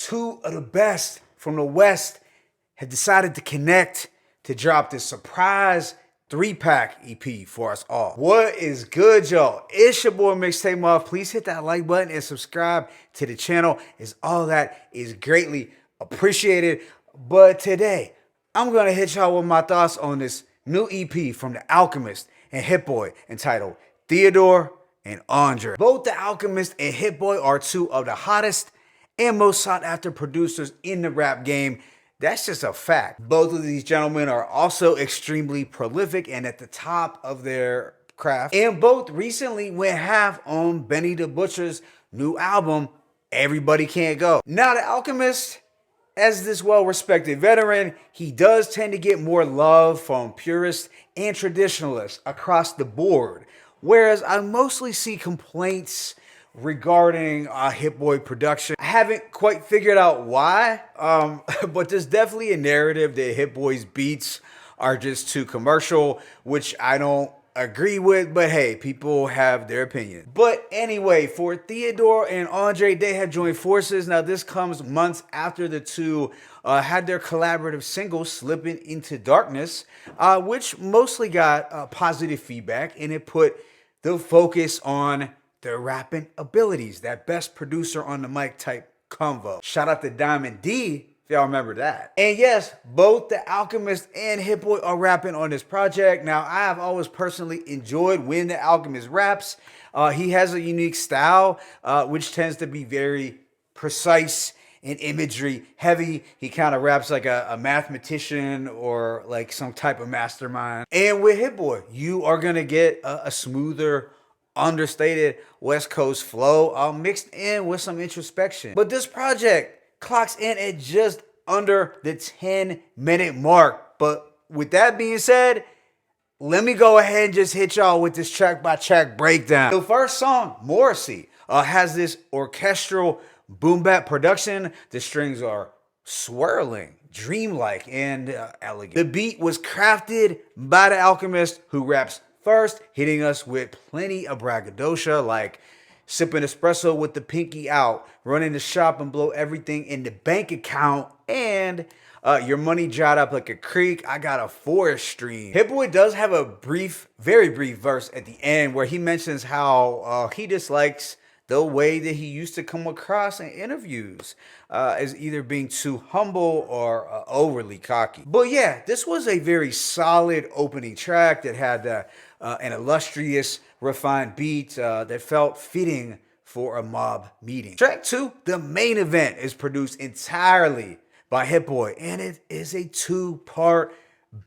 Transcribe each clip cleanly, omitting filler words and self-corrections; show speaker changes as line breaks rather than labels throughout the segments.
two of the best from the West have decided to connect to drop this surprise 3-pack EP for us all. What is good, y'all? It's your boy Mixtape Muff. Please hit that like button and subscribe to the channel, as all that is greatly appreciated. But today, I'm gonna hit y'all with my thoughts on this new EP from The Alchemist and Hit-Boy entitled Theodore and Andre. Both The Alchemist and Hit-Boy are two of the hottest and most sought after producers in the rap game. That's just a fact. Both of these gentlemen are also extremely prolific and at the top of their craft. And both recently went half on Benny the Butcher's new album, Everybody Can't Go. Now, The Alchemist, as this well-respected veteran, he does tend to get more love from purists and traditionalists across the board. Whereas I mostly see complaints regarding Hit-Boy production. I haven't quite figured out why, but there's definitely a narrative that Hit-Boy's beats are just too commercial, which I don't agree with, but hey, people have their opinion. But anyway, for Theodore and Andre, they have joined forces. Now, this comes months after the two had their collaborative single, Slipping Into Darkness, which mostly got positive feedback, and it put the focus on their rapping abilities, that best producer on the mic type convo. Shout out to Diamond D, if y'all remember that. And yes, both The Alchemist and Hit-Boy are rapping on this project. Now, I have always personally enjoyed when The Alchemist raps. He has a unique style, which tends to be very precise and imagery heavy. He kind of raps like a mathematician or like some type of mastermind. And with Hit-Boy, you are gonna get a smoother, understated West Coast flow mixed in with some introspection. But this project clocks in at just under the 10-minute mark. But with that being said, let me go ahead and just hit y'all with this track by track breakdown. The first song, Morrissey, has this orchestral boom bap production. The strings are swirling, dreamlike, and elegant. The beat was crafted by The Alchemist, who raps first, hitting us with plenty of braggadocio, like sipping espresso with the pinky out, running the shop and blow everything in the bank account, and your money dried up like a creek, I got a forest stream. Hit-Boy does have a brief, very brief verse at the end where he mentions how he dislikes the way that he used to come across in interviews as either being too humble or overly cocky. But yeah, this was a very solid opening track that had an illustrious, refined beat that felt fitting for a mob meeting. Track 2, The Main Event, is produced entirely by Hit-Boy, and it is a 2-part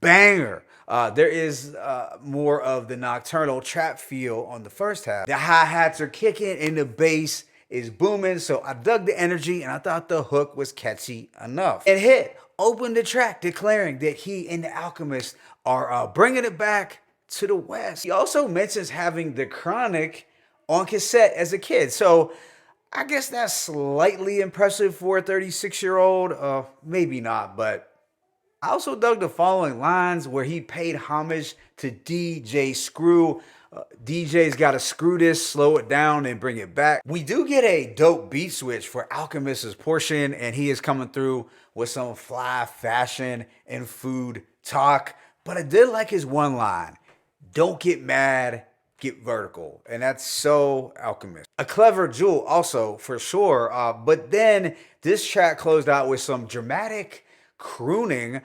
banger. There is more of the nocturnal trap feel on the first half. The hi-hats are kicking and the bass is booming, so I dug the energy and I thought the hook was catchy enough. And Hit opened the track declaring that he and The Alchemist are bringing it back to the West. He also mentions having The Chronic on cassette as a kid, so I guess that's slightly impressive for a 36-year-old. Maybe not, but I also dug the following lines where he paid homage to DJ Screw. DJ's gotta screw this, slow it down, and bring it back. We do get a dope beat switch for Alchemist's portion, and he is coming through with some fly fashion and food talk. But I did like his one line, "Don't get mad, get vertical," and that's so Alchemist. A clever jewel also, for sure, but then this track closed out with some dramatic crooning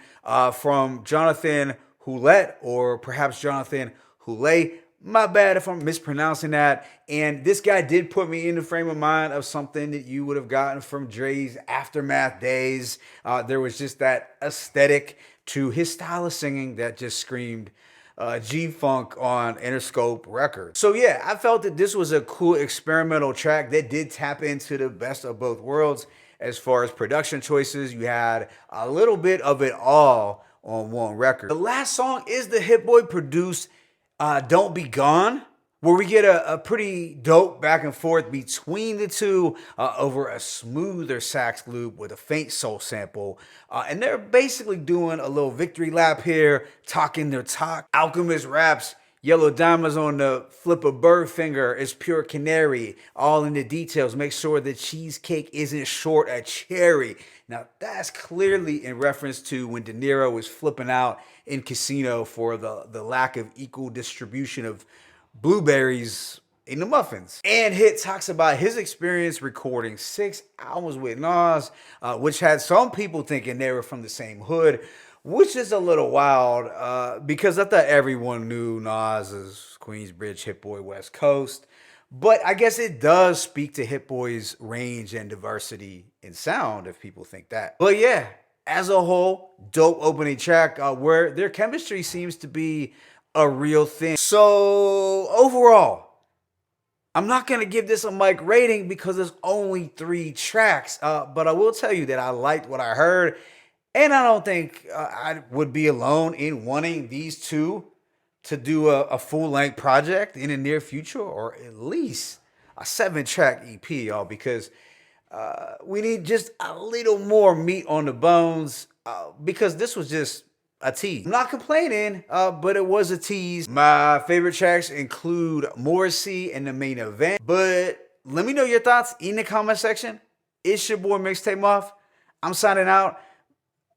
from Jonathan Houlet, or perhaps Jonathan Houlet. My bad if I'm mispronouncing that. And this guy did put me in the frame of mind of something that you would have gotten from Dre's Aftermath days. There was just that aesthetic to his style of singing that just screamed G-Funk on Interscope Records. So yeah, I felt that this was a cool experimental track that did tap into the best of both worlds. As far as production choices, you had a little bit of it all on one record. The last song is the Hit-Boy produced Don't Be Gone, where we get a pretty dope back and forth between the two over a smoother sax loop with a faint soul sample. And they're basically doing a little victory lap here, talking their talk. Alchemist raps, Yellow diamonds on the flip of bird finger is pure canary. All in the details. Make sure the cheesecake isn't short a cherry. Now, that's clearly in reference to when De Niro was flipping out in Casino for the lack of equal distribution of blueberries in the muffins. And Hit talks about his experience recording 6 albums with Nas, which had some people thinking they were from the same hood, which is a little wild because I thought everyone knew Nas as Queensbridge, Hit-Boy, West Coast. But I guess it does speak to Hit-Boy's range and diversity in sound if people think that. But yeah, as a whole, dope opening track where their chemistry seems to be a real thing. So overall, I'm not going to give this a mic rating because there's only 3 tracks. But I will tell you that I liked what I heard. And I don't think I would be alone in wanting these two to do a full-length project in the near future, or at least a 7-track EP, y'all, because we need just a little more meat on the bones because this was just a tease. I'm not complaining, but it was a tease. My favorite tracks include Morrissey and the Main Event, but let me know your thoughts in the comment section. It's your boy Mixtape Muff. I'm signing out.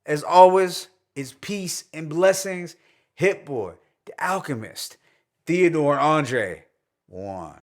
As always, it's peace and blessings. Hit-Boy The Alchemist, Theodore Andre, 1.